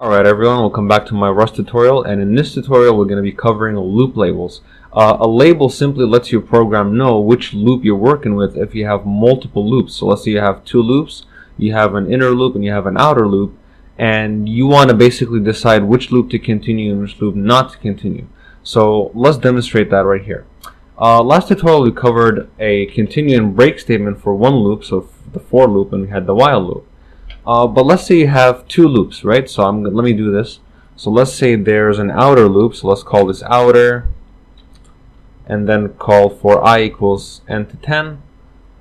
Alright everyone, welcome back to my Rust tutorial, and in this tutorial we're going to be covering loop labels. A label simply lets your program know which loop you're working with if you have multiple loops. So let's say you have two loops, you have an inner loop and you have an outer loop, and you want to basically decide which loop to continue and which loop not to continue. So let's demonstrate that right here. Last tutorial we covered a continue and break statement for one loop, so the for loop, and we had the while loop. But let's say you have two loops, right? So let me do this. So let's say there's an outer loop. So let's call this outer, and then call for I equals n to 10,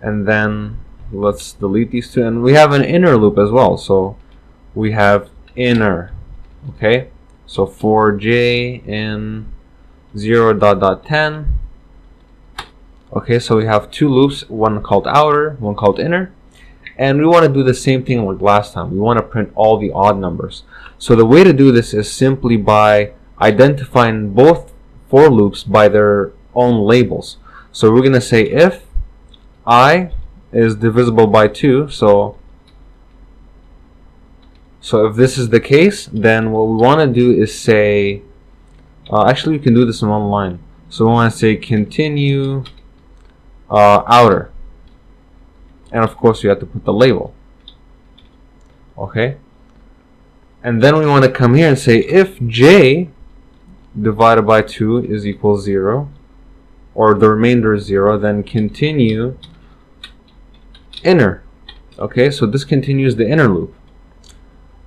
and then let's delete these two. And we have an inner loop as well. So we have inner, okay? So for j in 0 dot dot 10. Okay, so we have two loops, one called outer, one called inner. And we want to do the same thing like last time. We want to print all the odd numbers. So the way to do this is simply by identifying both for loops by their own labels. So we're going to say if I is divisible by 2, so if this is the case, then what we want to do is say, actually we can do this in one line. So we want to say continue outer. And of course you have to put the label, okay? And then we want to come here and say if j divided by 2 is equal 0, or the remainder is 0, then continue inner. Okay, so this continues the inner loop,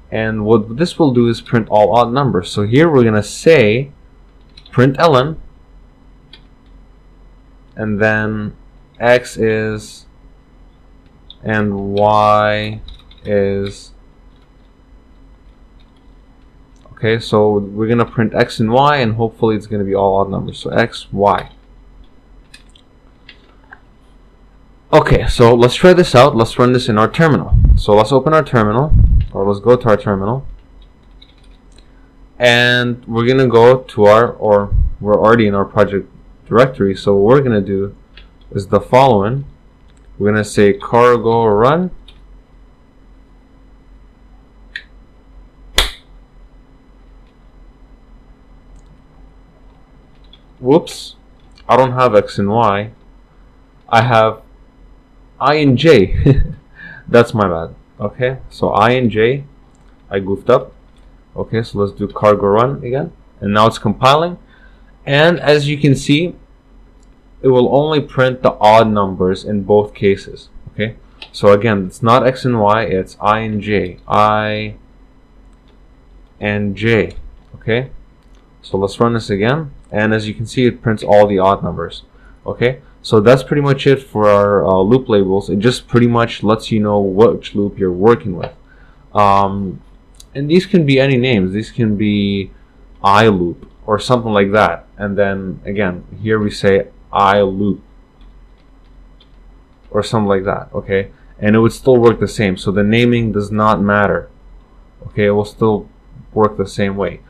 and what this will do is print all odd numbers. So here we're going to say println, and then x is and y is, okay, so we're going to print x and y, and hopefully it's going to be all odd numbers. So x, y. Okay, so let's try this out. Let's run this in our terminal. So let's open our terminal, or let's go to our terminal, and we're going to go to or we're already in our project directory. So what we're going to do is the following. We're going to say cargo run, whoops, I don't have x and y, I have I and j. That's my bad. Okay, so I and j, I goofed up. Okay, so let's do cargo run again, and now it's compiling, and as you can see, it will only print the odd numbers in both cases. Okay, so again, it's not x and y, it's I and j. I and j. Okay, so let's run this again, and as you can see, it prints all the odd numbers. Okay, so that's pretty much it for our loop labels. It just pretty much lets you know which loop you're working with. And these can be any names. These can be I loop or something like that. And then again, here we say I loop or something like that, okay? And it would still work the same. So the naming does not matter, okay? It will still work the same way.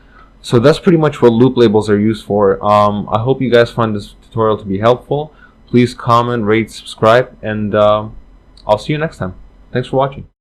So that's pretty much what loop labels are used for. I hope you guys find this tutorial to be helpful. Please comment, rate, subscribe, and I'll see you next time. Thanks for watching.